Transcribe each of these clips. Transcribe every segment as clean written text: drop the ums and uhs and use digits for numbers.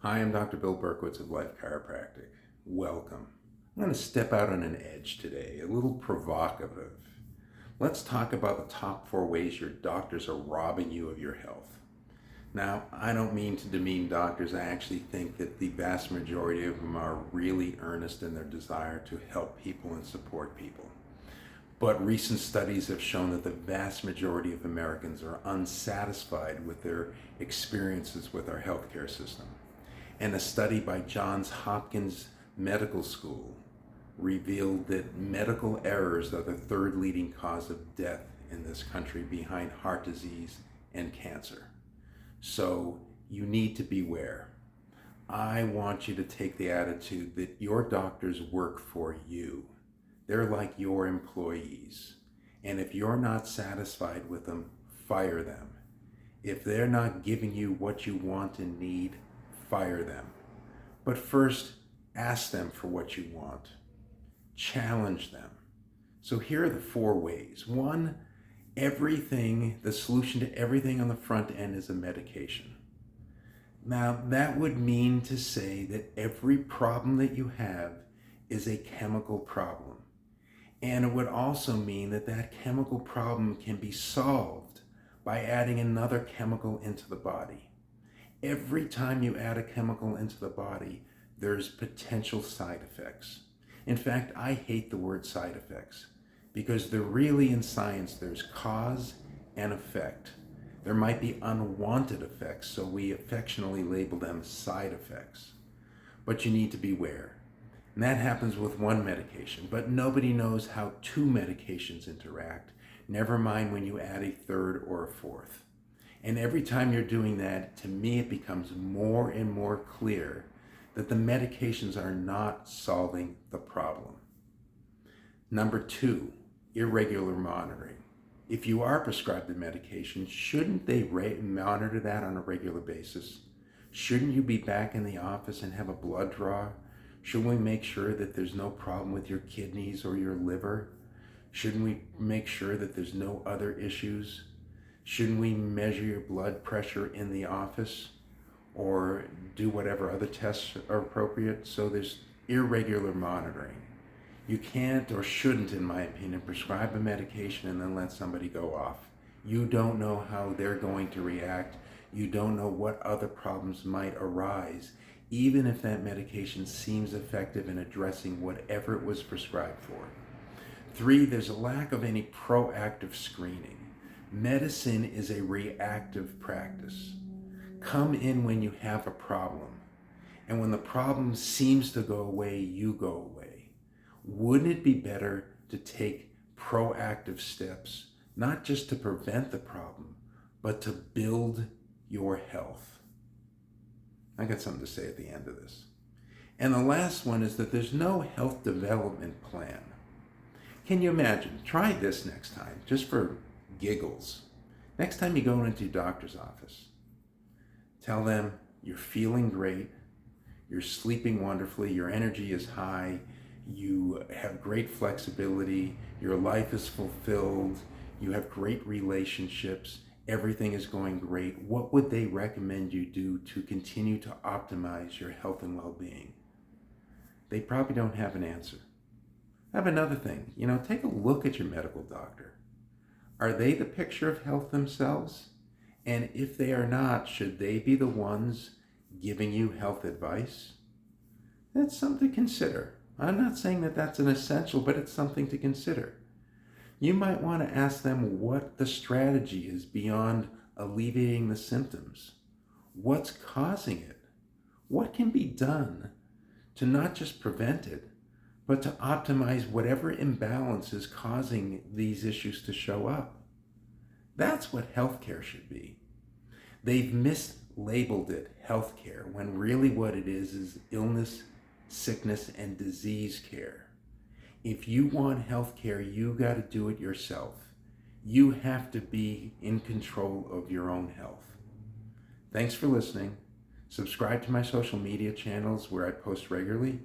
Hi, I'm Dr. Bill Berkowitz of Life Chiropractic. Welcome. I'm going to step out on an edge today, a little provocative. Let's talk about the top 4 ways your doctors are robbing you of your health. Now, I don't mean to demean doctors. I actually think that the vast majority of them are really earnest in their desire to help people and support people. But recent studies have shown that the vast majority of Americans are unsatisfied with their experiences with our healthcare system. And a study by Johns Hopkins Medical School revealed that medical errors are the 3rd leading cause of death in this country behind heart disease and cancer. So you need to beware. I want you to take the attitude that your doctors work for you. They're like your employees. And if you're not satisfied with them, fire them. If they're not giving you what you want and need, fire them. But first, ask them for what you want. Challenge them. So here are the 4 ways. 1, the solution to everything on the front end is a medication. Now, that would mean to say that every problem that you have is a chemical problem. And it would also mean that that chemical problem can be solved by adding another chemical into the body. Every time you add a chemical into the body, there's potential side effects. In fact, I hate the word side effects because in science, there's cause and effect. There might be unwanted effects, so we affectionately label them side effects. But you need to beware. And that happens with 1 medication, but nobody knows how 2 medications interact, never mind when you add a 3rd or a 4th. And every time you're doing that, to me, it becomes more and more clear that the medications are not solving the problem. Number 2, irregular monitoring. If you are prescribed a medication, shouldn't they monitor that on a regular basis? Shouldn't you be back in the office and have a blood draw? Shouldn't we make sure that there's no problem with your kidneys or your liver? Shouldn't we make sure that there's no other issues? Shouldn't we measure your blood pressure in the office or do whatever other tests are appropriate? So there's irregular monitoring. You can't or shouldn't, in my opinion, prescribe a medication and then let somebody go off. You don't know how they're going to react. You don't know what other problems might arise, even if that medication seems effective in addressing whatever it was prescribed for. 3, there's a lack of any proactive screening. Medicine is a reactive practice. Come in when you have a problem. And when the problem seems to go away, you go away. Wouldn't it be better to take proactive steps, not just to prevent the problem, but to build your health? I got something to say at the end of this. And the last one is that there's no health development plan. Can you imagine? Try this next time, just for giggles. Next time you go into your doctor's office, tell them you're feeling great, you're sleeping wonderfully, your energy is high, you have great flexibility, your life is fulfilled, you have great relationships, everything is going great. What would they recommend you do to continue to optimize your health and well-being? They probably don't have an answer. I have another thing. Take a look at your medical doctor. Are they the picture of health themselves? And if they are not, should they be the ones giving you health advice? That's something to consider. I'm not saying that that's an essential, but it's something to consider. You might want to ask them what the strategy is beyond alleviating the symptoms. What's causing it? What can be done to not just prevent it, but to optimize whatever imbalance is causing these issues to show up? That's what healthcare should be. They've mislabeled it healthcare when really what it is illness, sickness, and disease care. If you want healthcare, you got to do it yourself. You have to be in control of your own health. Thanks for listening. Subscribe to my social media channels where I post regularly.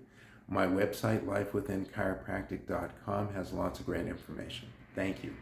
My website, lifewithinchiropractic.com, has lots of great information. Thank you.